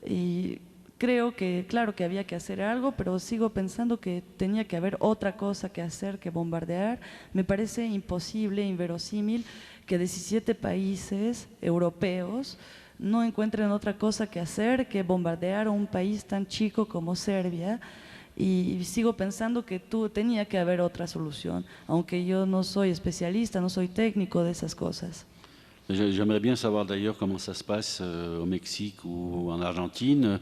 Speaker 3: y creo que, claro que había que hacer algo, pero sigo pensando que tenía que haber otra cosa que hacer que bombardear. Me parece imposible, inverosímil, que 17 países europeos no encuentren otra cosa que hacer que bombardear a un país tan chico como Serbia. Y sigo pensando que tenía que haber otra solución, aunque yo no soy especialista, no soy técnico de esas cosas.
Speaker 2: J'aimerais bien savoir d'ailleurs comment ça se passe au Mexique ou en Argentine,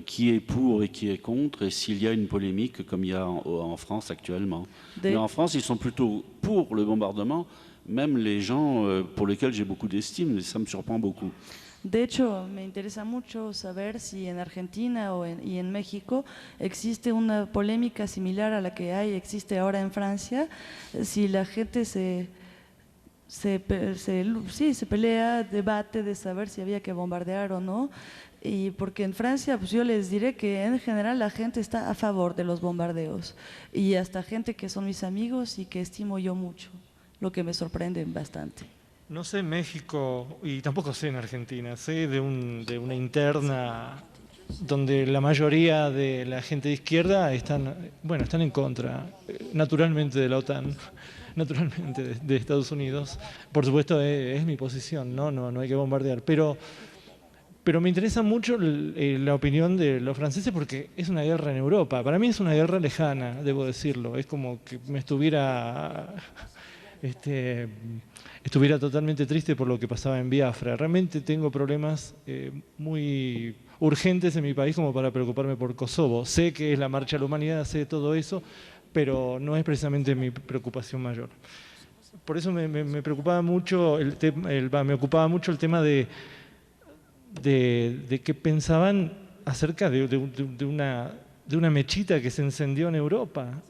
Speaker 2: qui est pour et qui est contre, et s'il y a une polémique comme il y a en France actuellement. Mais en France, ils sont plutôt pour le bombardement, même les gens pour lesquels j'ai beaucoup d'estime, et ça me surprend beaucoup.
Speaker 3: De hecho, me interesa mucho saber si en Argentina y en México existe una polémica similar a la que existe ahora en Francia, si la gente se pelea, debate de saber si había que bombardear o no, y porque en Francia pues yo les diré que en general la gente está a favor de los bombardeos, y hasta gente que son mis amigos y que estimo yo mucho, lo que me sorprende bastante.
Speaker 1: No sé en México y tampoco sé en Argentina, sé de una interna donde la mayoría de la gente de izquierda están en contra, naturalmente, de la OTAN, naturalmente de Estados Unidos. Por supuesto es mi posición, no hay que bombardear, pero me interesa mucho la opinión de los franceses porque es una guerra en Europa. Para mí es una guerra lejana, debo decirlo, es como que me estuviera estuviera totalmente triste por lo que pasaba en Biafra. Realmente tengo problemas muy urgentes en mi país como para preocuparme por Kosovo. Sé que es la marcha a la humanidad, sé todo eso, pero no es precisamente mi preocupación mayor. Por eso me preocupaba mucho me ocupaba mucho el tema de qué pensaban acerca de una mechita que se encendió en Europa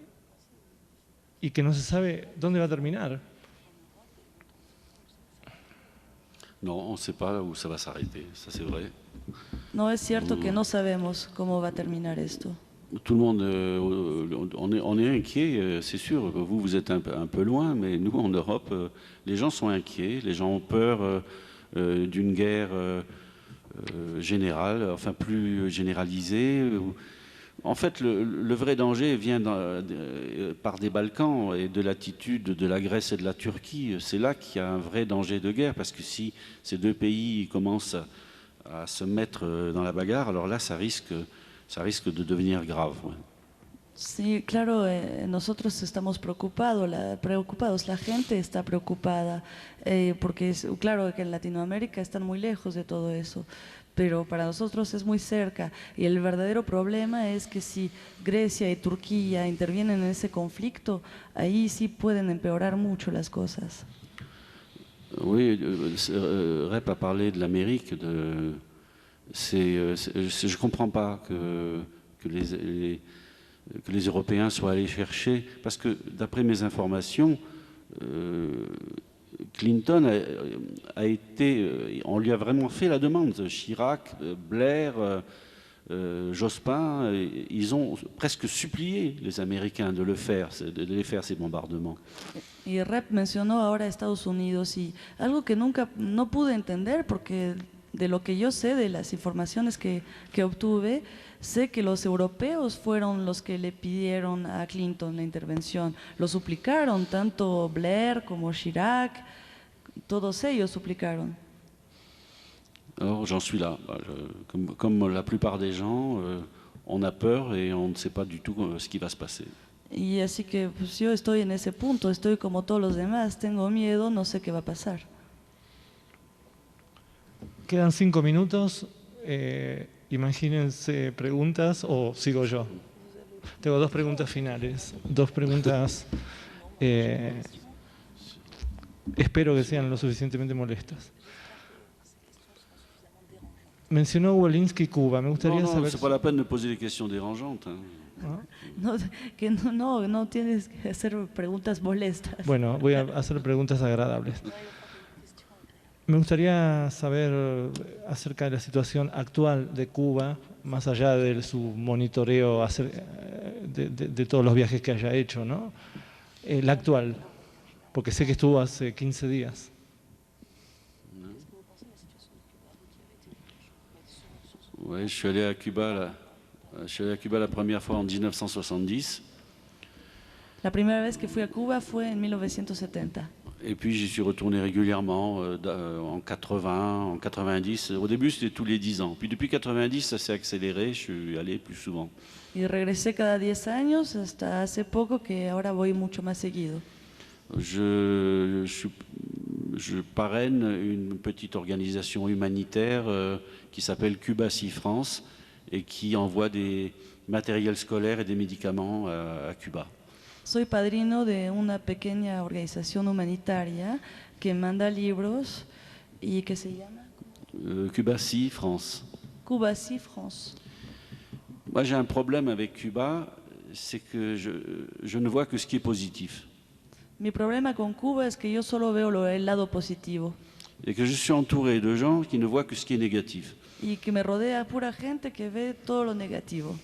Speaker 1: y que no se sabe dónde va a terminar.
Speaker 2: Non, on ne sait pas où ça va s'arrêter, ça c'est vrai.
Speaker 3: No, es cierto que no sabemos cómo va a terminar esto.
Speaker 2: Tout le monde, on est inquiet, c'est sûr. Vous êtes un peu loin, mais nous, en Europe, les gens sont inquiets. Les gens ont peur d'une guerre générale, enfin plus généralisée. En fait, le vrai danger vient par des Balkans et de l'attitude de la Grèce et de la Turquie. C'est là qu'il y a un vrai danger de guerre, parce que si ces deux pays commencent à se mettre dans la bagarre, alors là, ça risque de devenir grave. Ouais.
Speaker 3: Sí, claro, nosotros estamos preocupados, la gente está preocupada, porque claro que en Latinoamérica están muy lejos de todo eso, pero para nosotros es muy cerca, y el verdadero problema es que si Grecia y Turquía intervienen en ese conflicto, ahí sí pueden empeorar mucho las cosas.
Speaker 2: Oui, Rep a parlé de l'Amérique, je ne comprends pas que les Européens soient allés chercher, parce que d'après mes informations, Clinton a été, on lui a vraiment fait la demande. Chirac, Blair, Jospin, ils ont presque supplié les Américains de les faire ces bombardements.
Speaker 3: Y Rep mencionó ahora Estados Unidos, y algo que nunca no pude entender, porque de lo que yo sé, de las informaciones que obtuve, sé que los europeos fueron los que le pidieron a Clinton la intervención, lo suplicaron, tanto Blair como Chirac, todos ellos suplicaron.
Speaker 2: Alors j'en suis là, comme la plupart des gens, on a peur et on ne sait pas du tout ce qui va se passer.
Speaker 3: Y así que pues, yo estoy en ese punto, estoy como todos los demás, tengo miedo, no sé qué va a pasar.
Speaker 1: Quedan 5 minutos, imagínense preguntas o sigo yo. Tengo 2 preguntas finales, 2 preguntas, espero que sean lo suficientemente molestas. Mencionó Wolinski Cuba, me gustaría saber...
Speaker 2: c'est pas la peine de poser des questions dérangeantes.
Speaker 3: No, que no tienes que hacer preguntas molestas.
Speaker 1: Bueno, voy a hacer preguntas agradables. Me gustaría saber acerca de la situación actual de Cuba, más allá de su monitoreo de todos los viajes que haya hecho, ¿no? La actual, porque sé que estuvo hace 15 días.
Speaker 2: Oui, je suis allé à Cuba la première fois en 1970.
Speaker 3: La primera vez que fui a Cuba fue en 1970.
Speaker 2: Et puis j'y suis retourné régulièrement en 80, en 90. Au début, c'était tous les 10 ans. Puis depuis 90, ça s'est accéléré, je suis allé plus souvent.
Speaker 3: Y regresé cada 10 años hasta hace poco, que ahora voy mucho más seguido.
Speaker 2: Je parraine une petite organisation humanitaire qui s'appelle Cuba Si France et qui envoie des matériels scolaires et des médicaments à Cuba.
Speaker 3: Soy padrino de una pequeña organización humanitaria que manda libros y que se llama
Speaker 2: Cuba Si France.
Speaker 3: Cuba Si France.
Speaker 2: Moi, j'ai un problème avec Cuba, c'est que je ne vois que ce qui est positif.
Speaker 3: Mi problema con Cuba es que yo solo veo el lado positivo.
Speaker 2: Et que je suis entouré de gens qui ne voient que ce qui est négatif.
Speaker 3: Y que me rodea pura gente que ve todo lo negativo.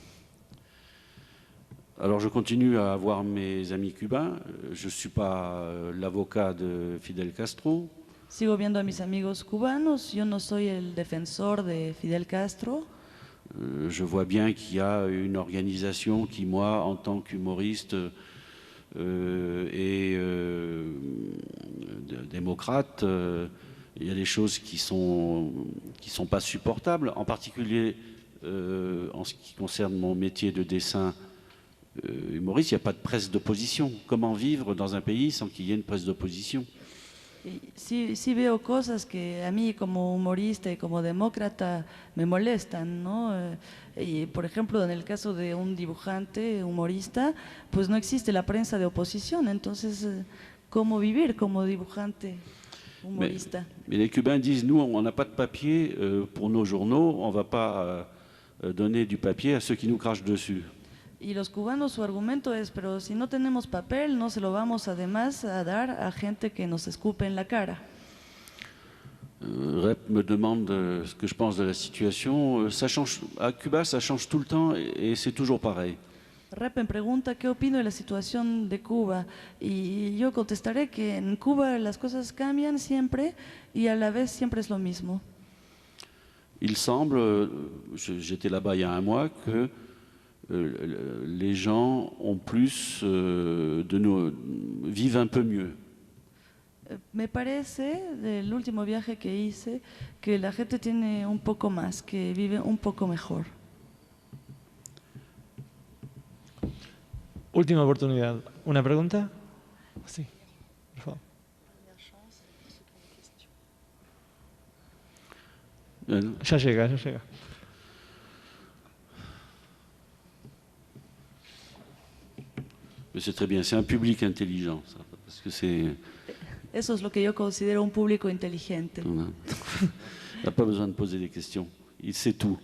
Speaker 2: Alors je continue à avoir mes amis cubains. Je ne suis pas l'avocat de Fidel Castro.
Speaker 3: Sigo viendo a mis amigos cubanos. Yo no soy el defensor de Fidel Castro.
Speaker 2: Je vois bien qu'il y a une organisation qui, moi, en tant qu'humoriste et démocrate, il y a des choses qui sont pas supportables, en particulier en ce qui concerne mon métier de dessin humoriste, il n'y a pas de presse d'opposition. Comment vivre dans un pays sans qu'il y ait une presse d'opposition?
Speaker 3: Sí veo cosas que a mí como humorista y como demócrata me molestan, ¿no? Y por ejemplo, en el caso de un dibujante, humorista, pues no existe la prensa de oposición, entonces, ¿cómo vivir como dibujante, humorista?
Speaker 2: Mais les Cubains disent, nous, on n'a pas de papier pour nos journaux, on ne va pas donner du papier à ceux qui nous crachent dessus.
Speaker 3: Y los cubanos, su argumento es, pero si no tenemos papel, no se lo vamos además a dar a gente que nos escupe en la cara.
Speaker 2: Rep me demande ce que je pense de la situation. Ça change, à Cuba, ça change tout le temps et c'est toujours pareil.
Speaker 3: Rep me pregunta qué opino de la situación de Cuba y yo contestaré que en Cuba las cosas cambian siempre y a la vez siempre es lo mismo.
Speaker 2: Il semble, j'étais là-bas il y a un mois, que les gens ont plus vivent un peu mieux.
Speaker 3: Me parece, del último viaje que hice, que la gente tiene un poco más, que vive un poco mejor.
Speaker 1: Última oportunidad. ¿Una pregunta? Sí, por favor. Ya llega, ya llega.
Speaker 2: Mais c'est très bien, c'est un public intelligent, ça, parce que c'est...
Speaker 3: Eso es lo que yo considero un público inteligente.
Speaker 2: Il n'a pas besoin de poser des questions, il sait tout.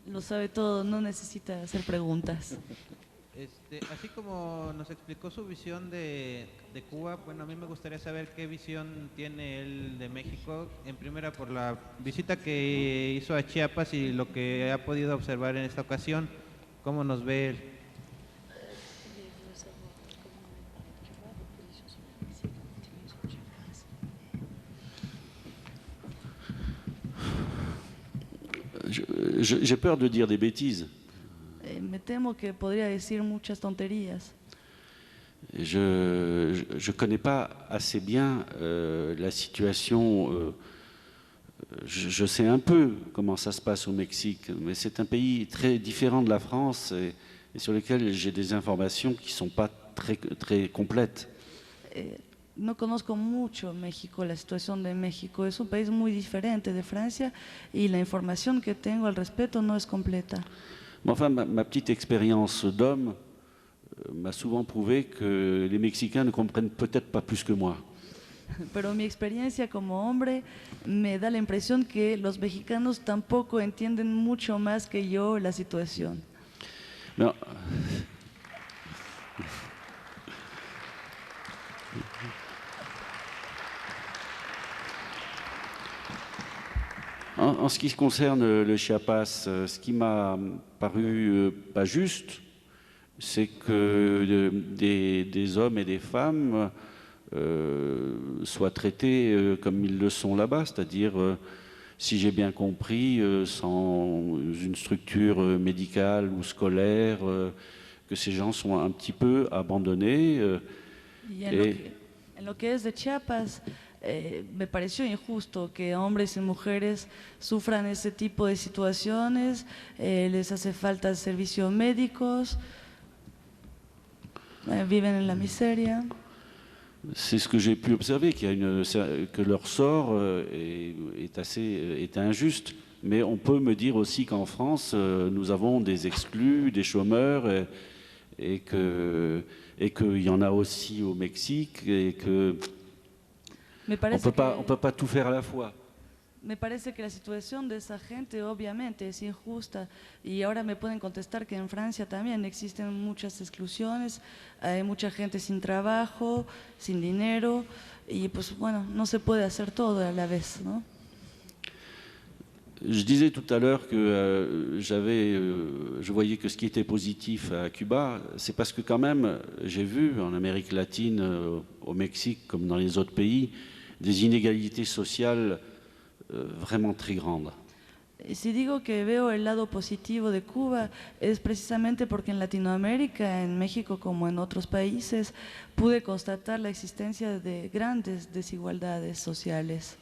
Speaker 3: Lo sabe todo, no necesita hacer preguntas.
Speaker 4: Así como nos explicó su visión de Cuba, bueno, a mí me gustaría saber qué visión tiene él de México, en primera por la visita que hizo a Chiapas y lo que ha podido observar en esta ocasión, cómo nos ve él.
Speaker 2: J'ai peur de dire des bêtises.
Speaker 3: Me temo que podría decir muchas tonterías.
Speaker 2: Je connais pas assez bien la situation. Je sais un peu comment ça se passe au Mexique, mais c'est un pays très différent de la France et sur lequel j'ai des informations qui sont pas très complètes.
Speaker 3: No conozco mucho México, la situación de México. Es un país muy diferente de Francia y la información que tengo al respecto no es completa.
Speaker 2: Mais enfin, ma petite expérience d'homme m'a souvent prouvé que les Mexicains ne comprennent peut-être pas plus que moi.
Speaker 3: Pero mi experiencia como hombre me da la impresión que los mexicanos tampoco entienden mucho más que yo la situación.
Speaker 2: Non. En ce qui concerne le Chiapas, ce qui m'a paru pas juste, c'est que des hommes et des femmes soient traités comme ils le sont là-bas, c'est-à-dire, si j'ai bien compris, sans une structure médicale ou scolaire, que ces gens sont un petit peu abandonnés.
Speaker 3: En lo que es de Chiapas, me pareció injusto que hombres y mujeres sufran ese tipo de situaciones, les hace falta servicios médicos, viven en la miseria.
Speaker 2: C'est ce que j'ai pu observer, que leur sort est injuste. Mais on peut me dire aussi qu'en France, nous avons des exclus, des chômeurs, et qu'il y en a aussi au Mexique, et que on peut pas tout faire à la fois.
Speaker 3: Me parece que la situación de esa gente obviamente es injusta y ahora me pueden contestar que en Francia también existen muchas exclusiones, hay mucha gente sin trabajo, sin dinero y pues bueno, no se puede hacer todo a la vez, ¿no?
Speaker 2: Je disais tout à l'heure que je voyais que ce qui était positif à Cuba, c'est parce que quand même, j'ai vu en Amérique latine, au Mexique comme dans les autres pays, des inégalités sociales vraiment très grandes.
Speaker 3: Si digo que veo el lado positivo de Cuba es precisamente porque en Latinoamérica, en México como en otros países, pude constatar la existencia de grandes desigualdades sociales.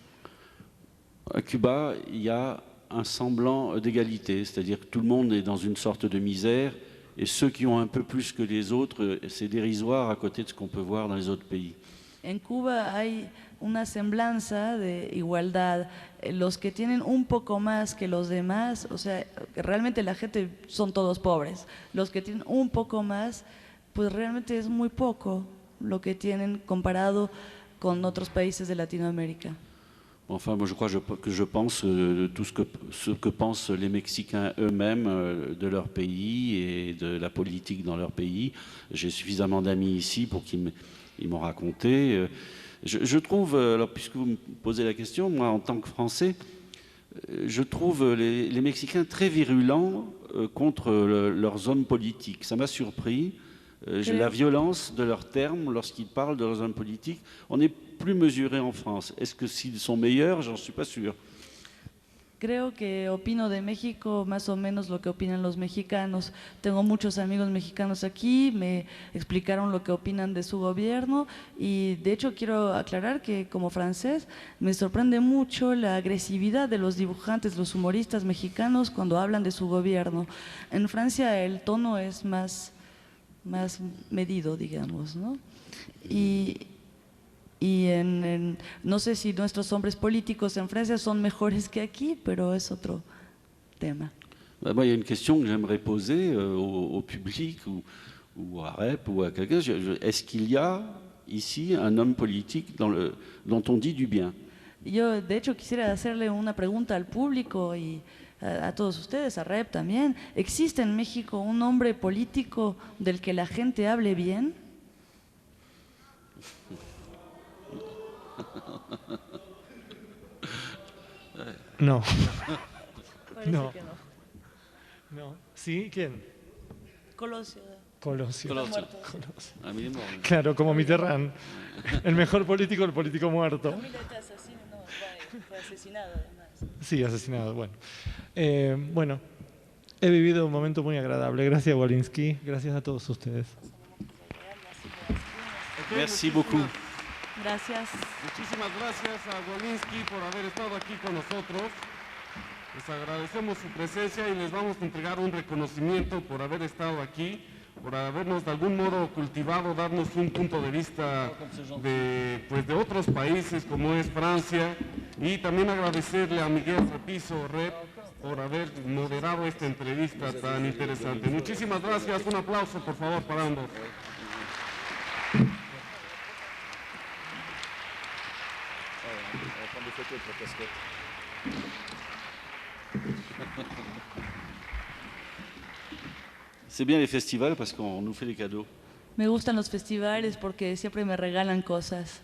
Speaker 2: À Cuba, il y a un semblant d'égalité, c'est-à-dire que tout le monde est dans une sorte de misère, et il y a des gens qui ont des et ceux qui ont un peu plus que les autres, c'est dérisoire à côté de ce qu'on peut voir dans les autres pays.
Speaker 3: En Cuba hay una semblanza de igualdad. Los que tienen un poco más que los demás, o sea, realmente la gente son todos pobres. Los que tienen un poco más, pues realmente es muy poco lo que tienen comparado con otros países de Latinoamérica.
Speaker 2: Enfin, moi je crois que je pense tout ce que pensent les Mexicains eux-mêmes de leur pays et de la politique dans leur pays. J'ai suffisamment d'amis ici pour qu'ils m'ont raconté. Je trouve, alors puisque vous me posez la question, moi en tant que Français, je trouve les Mexicains très virulents contre leurs hommes politiques. Ça m'a surpris. La violence de leurs termes lorsqu'ils parlent de leurs hommes politiques, on est plus mesuré en France. Est-ce que s'ils sont meilleurs? J'en suis pas sûr.
Speaker 3: Creo que opino de México más o menos lo que opinan los mexicanos. Tengo muchos amigos mexicanos aquí, me explicaron lo que opinan de su gobierno y de hecho quiero aclarar que como francés me sorprende mucho la agresividad de los dibujantes, los humoristas mexicanos cuando hablan de su gobierno. En Francia el tono es más medido, digamos, ¿no? No sé si nuestros hombres políticos en Francia son mejores que aquí, pero es otro tema.
Speaker 2: Moi, il y a une question que j'aimerais poser au public ou à REP ou à quelqu'un. Est-ce qu'il y a ici un homme politique dont on dit du bien?
Speaker 3: Yo, de hecho, quisiera hacerle una pregunta al público y a todos ustedes, a REP también. ¿Existe en México un hombre político del que la gente hable bien?
Speaker 1: No.
Speaker 3: Parece
Speaker 1: No.
Speaker 3: que no.
Speaker 1: No. ¿Sí? ¿Quién?
Speaker 3: Colosio.
Speaker 1: Colosio.
Speaker 2: Colosio.
Speaker 1: Colosio.
Speaker 2: A mí, bon.
Speaker 1: Claro, como Mitterrand. El mejor político, el político muerto.
Speaker 3: Fue asesinado además.
Speaker 1: Sí, asesinado, bueno. Bueno, he vivido un momento muy agradable. Gracias, Wolinski. Gracias a todos ustedes.
Speaker 2: Merci beaucoup.
Speaker 3: Gracias.
Speaker 5: Muchísimas gracias a Wolinski por haber estado aquí con nosotros. Les agradecemos su presencia y les vamos a entregar un reconocimiento por haber estado aquí, por habernos de algún modo cultivado, darnos un punto de vista de otros países como es Francia, y también agradecerle a Miguel Repiso, Rep, por haber moderado esta entrevista tan interesante. Muchísimas gracias, un aplauso por favor para ambos.
Speaker 2: C'est bien les festivals parce qu'on nous fait des cadeaux.
Speaker 3: Me gustan los festivales porque siempre me regalan cosas.